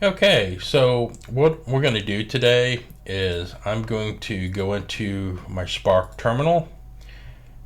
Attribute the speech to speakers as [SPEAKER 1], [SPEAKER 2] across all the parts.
[SPEAKER 1] Okay, so what we're going to do today is I'm going to go into my Spark terminal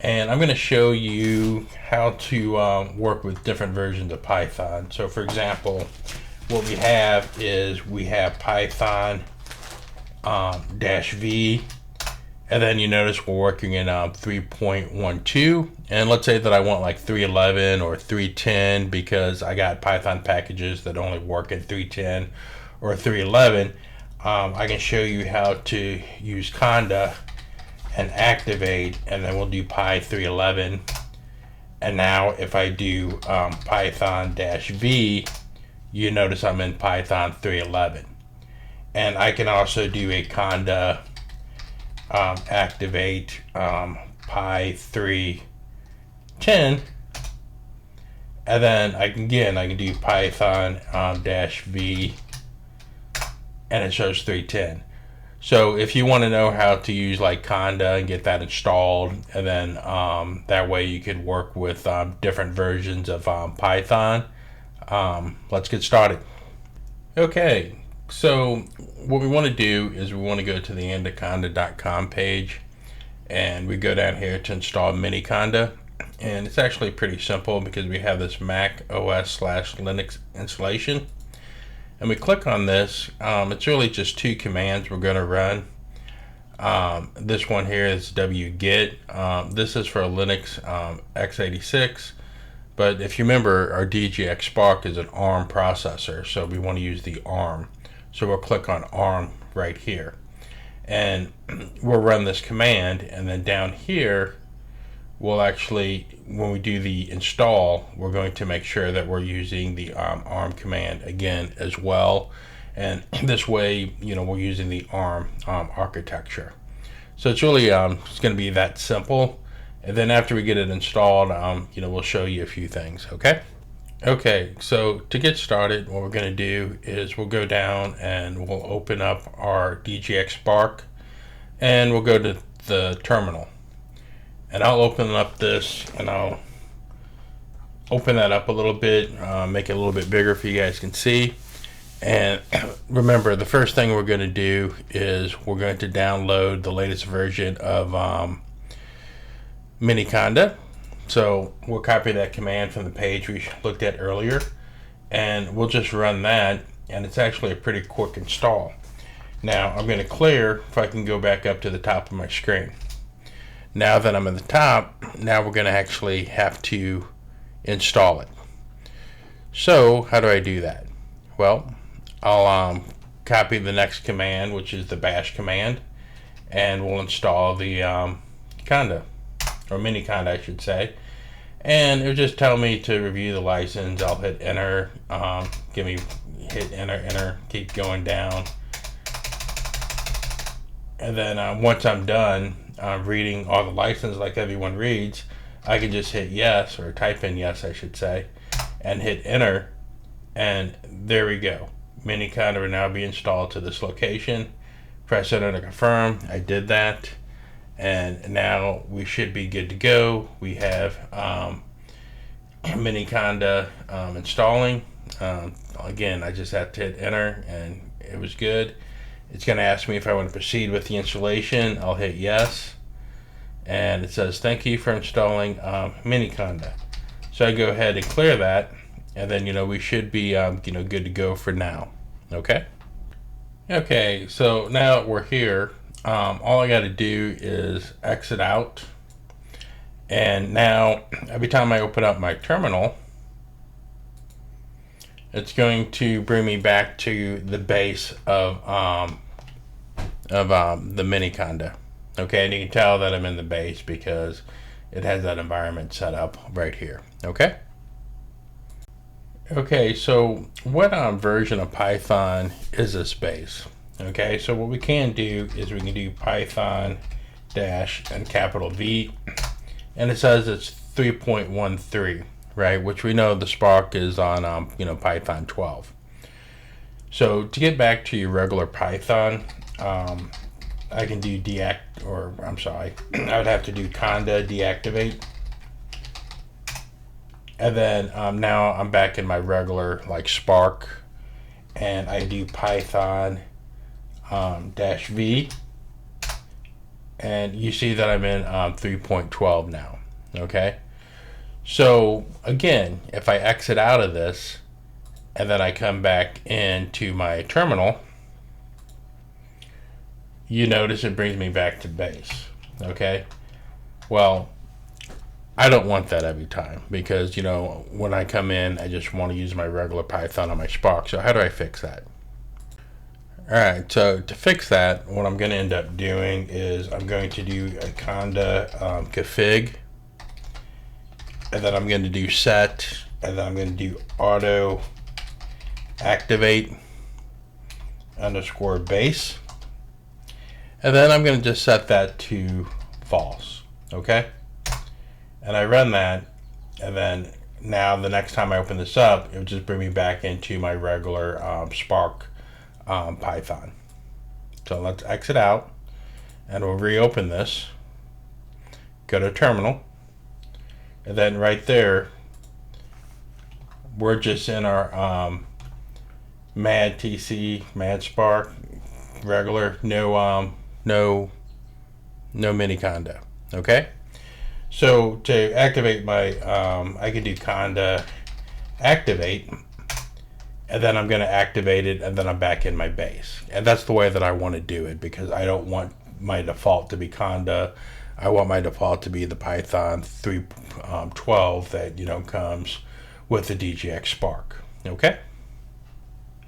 [SPEAKER 1] and I'm going to show you how to work with different versions of Python. So for example, what we have is we have Python -v, and then you notice we're working in 3.12, and let's say that I want like 3.11 or 3.10 because I got Python packages that only work in 3.10 or 3.11. I can show you how to use Conda and activate, and then we'll do Py 3.11. And now if I do Python -v, you notice I'm in Python 3.11. And I can also do a Conda activate Py 3.10, and then I can do Python -v, and it shows 3.10. So if you want to know how to use like Conda and get that installed, and then that way you could work with different versions of Python, let's get started. Okay, so what we want to do is we want to go to the anaconda.com page, and we go down here to install Miniconda. And it's actually pretty simple because we have this Mac OS/Linux installation. And we click on this. It's really just two commands we're going to run. This one here is WGET. This is for Linux x86. But if you remember, our DGX Spark is an ARM processor, so we want to use the ARM. So we'll click on ARM right here. And we'll run this command, and then down here, we'll actually, when we do the install, we're going to make sure that we're using the ARM command again as well. And this way, we're using the ARM architecture. So it's really it's going to be that simple. And then after we get it installed, we'll show you a few things, okay? Okay, so to get started, what we're going to do is we'll go down and we'll open up our DGX Spark, and we'll go to the terminal. And I'll open up this, and I'll open that up a little bit, make it a little bit bigger for you guys can see. And remember, the first thing we're going to do is we're going to download the latest version of Miniconda. So we'll copy that command from the page we looked at earlier, and we'll just run that, and it's actually a pretty quick install. Now I'm going to clear, if I can go back up to the top of my screen. Now that I'm at the top, now we're going to actually have to install it. So how do I do that? Well, I'll copy the next command, which is the bash command, and we'll install the Conda, or Miniconda I should say. And it'll just tell me to review the license. I'll hit enter, hit enter, keep going down. And then once I'm done reading all the license like everyone reads, I can just hit yes, or type in yes I should say, and hit enter, and there we go. Miniconda will now be installed to this location. Press enter to confirm. I did that, and now we should be good to go. We have Miniconda installing. Again, I just have to hit enter, and it was good. It's going to ask me if I want to proceed with the installation. I'll hit yes, and it says thank you for installing Miniconda. So I go ahead and clear that, and then we should be good to go for now. Okay, so now we're here. All I got to do is exit out, and now every time I open up my terminal, it's going to bring me back to the base of the Miniconda. Okay, and you can tell that I'm in the base because it has that environment set up right here. Okay, so what version of Python is this base? Okay, so what we can do is we can do Python dash and capital V, and it says it's 3.13, right? Which we know the Spark is on Python 12. So to get back to your regular Python, I can do I would have to do Conda deactivate. And then now I'm back in my regular Spark, and I do Python -v, and you see that I'm in 3.12 now. Okay, so again, if I exit out of this and then I come back into my terminal, you notice it brings me back to base. Okay, well, I don't want that every time, because when I come in, I just want to use my regular Python on my Spark. So how do I fix that? Alright, so to fix that, what I'm going to end up doing is I'm going to do a Conda config, and then I'm going to do set, and then I'm going to do auto activate _base, and then I'm going to just set that to false. Okay, and I run that, and then now the next time I open this up, it will just bring me back into my regular Spark Python. So let's exit out, and we'll reopen this, go to terminal, and then right there we're just in our mad TC, mad Spark, regular, no Miniconda. Okay, so to activate my I can do Conda activate, and then I'm going to activate it, and then I'm back in my base. And that's the way that I want to do it, because I don't want my default to be Conda. I want my default to be the Python 3.12 that comes with the DGX Spark. Okay.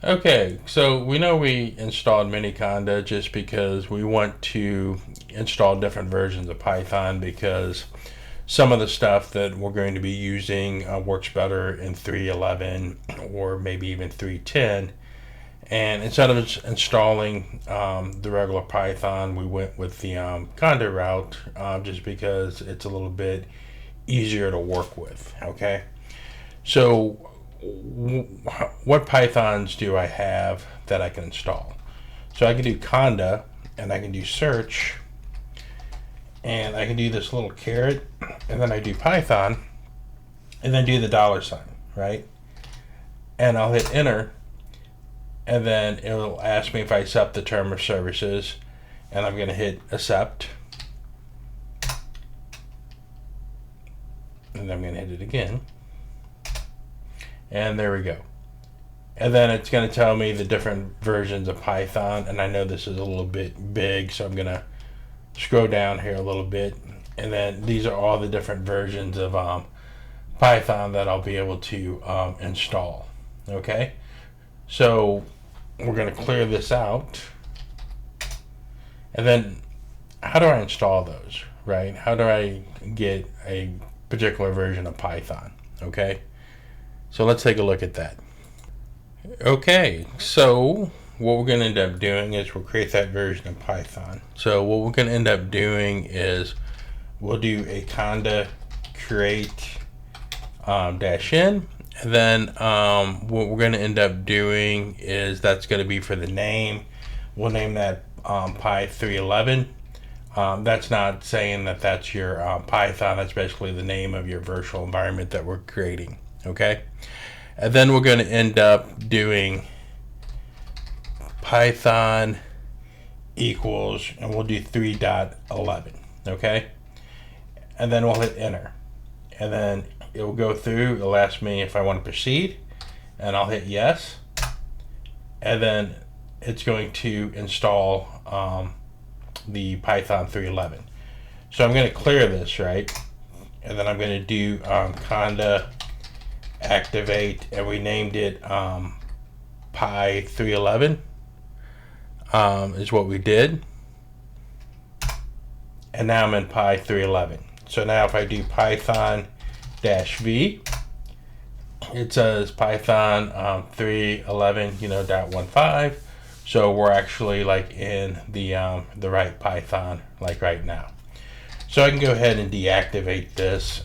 [SPEAKER 1] Okay, so we know we installed Miniconda just because we want to install different versions of Python, because some of the stuff that we're going to be using works better in 3.11 or maybe even 3.10. And instead of installing the regular Python, we went with the Conda route, just because it's a little bit easier to work with. Okay, so what Pythons do I have that I can install? So I can do Conda, and I can do search, and I can do this little caret, and then I do Python, and then do the $, right? And I'll hit enter, and then it'll ask me if I accept the term of services, and I'm going to hit accept, and I'm going to hit it again, and there we go. And then it's going to tell me the different versions of Python, and I know this is a little bit big, so I'm going to scroll down here a little bit, and then these are all the different versions of Python that I'll be able to install. Okay, so we're going to clear this out, and then how do I install those, right? How do I get a particular version of Python? Okay, so let's take a look at that. Okay, so what we're going to end up doing is we'll create that version of Python. So what we're going to end up doing is we'll do a Conda create -n, and then what we're going to end up doing is that's going to be for the name. We'll name that Py 311. That's not saying that that's your Python. That's basically the name of your virtual environment that we're creating. Okay, and then we're going to end up doing Python equals, and we'll do 3.11. Okay, and then we'll hit enter, and then it will go through. It'll ask me if I want to proceed, and I'll hit yes, and then it's going to install the Python 3.11. So I'm going to clear this, right, and then I'm going to do Conda activate, and we named it Py 311 is what we did, and now I'm in Py 311. So now if I do Python -v, it says Python 311 .15. So we're actually like in the right Python like right now. So I can go ahead and deactivate this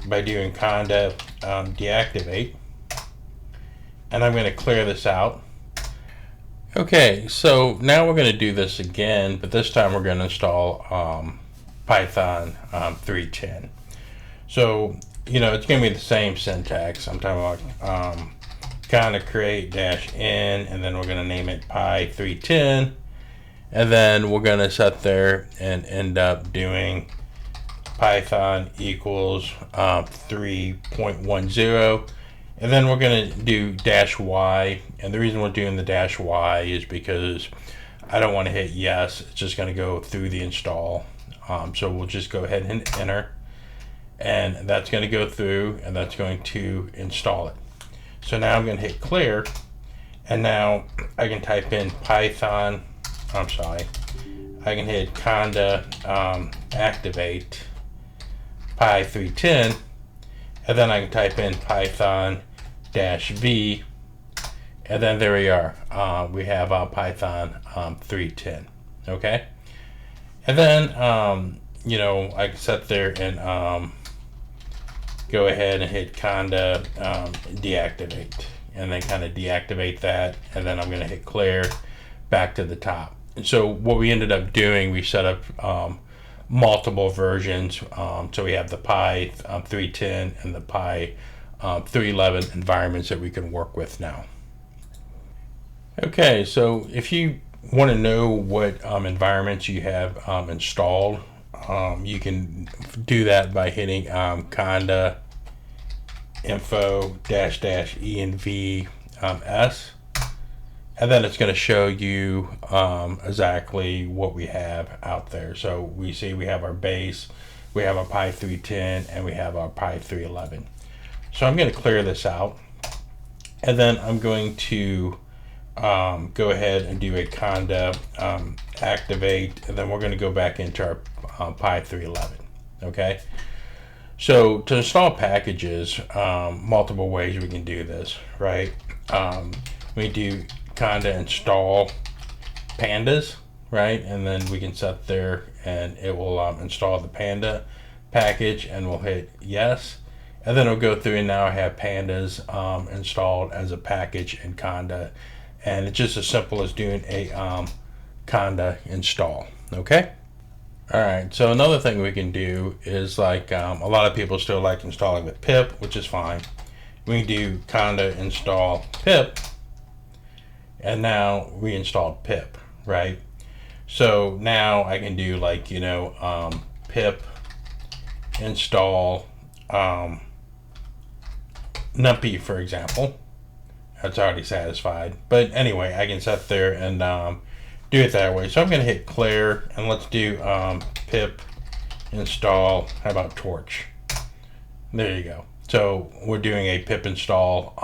[SPEAKER 1] by doing Conda deactivate, and I'm going to clear this out. Okay, so now we're going to do this again, but this time we're going to install Python 3.10. So it's going to be the same syntax. I'm talking about kind of create -n, and then we're going to name it pi 310, and then we're going to sit there and end up doing Python equals 3.10, and then we're going to do -y, and the reason we're doing the -y is because I don't want to hit yes. It's just going to go through the install. So we'll just go ahead and hit enter, and that's going to go through, and that's going to install it. So now I'm going to hit clear, and now I can type in Python, I can hit Conda activate pi 310, and then I can type in Python -v, and then there we are. We have Python 310. Okay, and then you know, I can sit there and go ahead and hit Conda deactivate, and then kind of deactivate that, and then I'm going to hit clear back to the top. And so what we ended up doing, we set up multiple versions. So we have the Pi 310 and the Pi 311 environments that we can work with now. Okay, so if you want to know what environments you have installed, you can do that by hitting Conda info --env s, and then it's going to show you exactly what we have out there. So we see we have our base, we have our Pi 310, and we have our Pi 311. So I'm going to clear this out, and then I'm going to go ahead and do a Conda activate, and then we're going to go back into our Pi 311. Okay, so to install packages, multiple ways we can do this, right? We do Conda install pandas, right? And then we can set there, and it will install the panda package, and we'll hit yes, and then it'll go through, and now I have pandas installed as a package in Conda, and it's just as simple as doing a Conda install. Okay. All right, so another thing we can do is, like, a lot of people still like installing with pip, which is fine. We can do Conda install pip, and now we installed pip, right? So now I can do, like, you know, pip install numpy, for example. That's already satisfied, but anyway, I can sit there and do it that way. So I'm going to hit clear, and let's do pip install, how about torch? There you go. So we're doing a pip install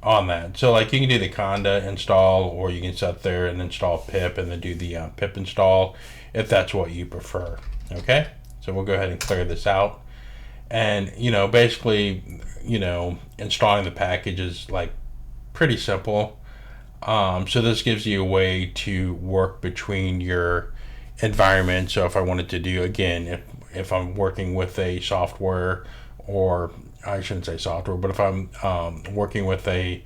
[SPEAKER 1] on that. So, like, you can do the Conda install, or you can sit there and install pip and then do the pip install if that's what you prefer. Okay, so we'll go ahead and clear this out, and, you know, basically, you know, installing the package is like pretty simple. So this gives you a way to work between your environment. So if I wanted to do, again, if I'm working with a software, or I shouldn't say software, but if I'm working with a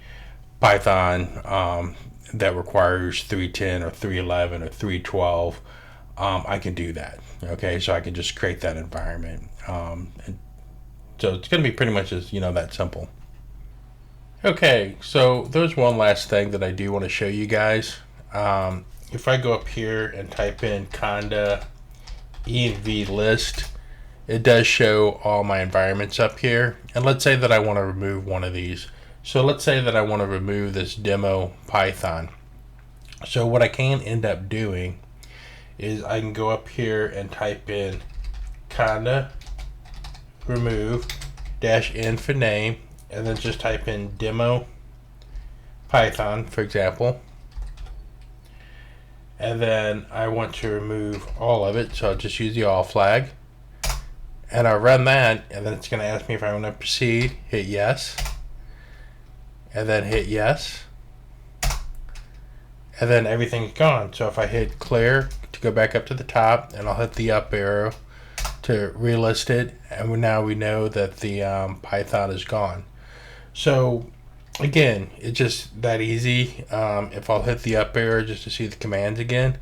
[SPEAKER 1] Python that requires 310 or 311 or 312, I can do that. Okay, so I can just create that environment. And so it's going to be pretty much as, you know, that simple. Okay, so there's one last thing that I do want to show you guys. If I go up here and type in Conda env list, it does show all my environments up here. And let's say that I want to remove one of these. So let's say that I want to remove this demo Python. So what I can end up doing is I can go up here and type in Conda remove -n for name, and then just type in demo Python, for example. And then I want to remove all of it, so I'll just use the all flag. And I'll run that, and then it's going to ask me if I want to proceed. Hit yes. And then hit yes. And then everything's gone. So if I hit clear to go back up to the top, and I'll hit the up arrow to relist it, and now we know that the Python is gone. So again, it's just that easy. If I'll hit the up arrow just to see the commands again,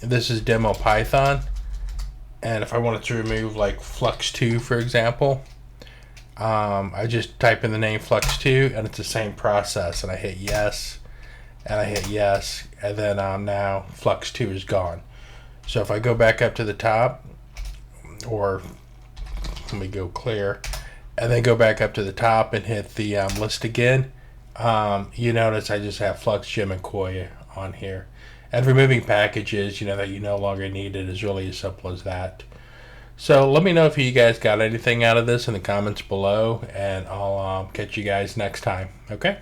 [SPEAKER 1] this is demo Python, and if I wanted to remove, like, flux2, for example, I just type in the name Flux2 and it's the same process, and I hit yes, and I hit yes, and then now Flux2 is gone. So if I go back up to the top, or let me go clear, and then go back up to the top and hit the list again, you notice I just have Flux, Gem, and Koya on here. And removing packages, that you no longer need it is really as simple as that. So let me know if you guys got anything out of this in the comments below, and I'll catch you guys next time. Okay?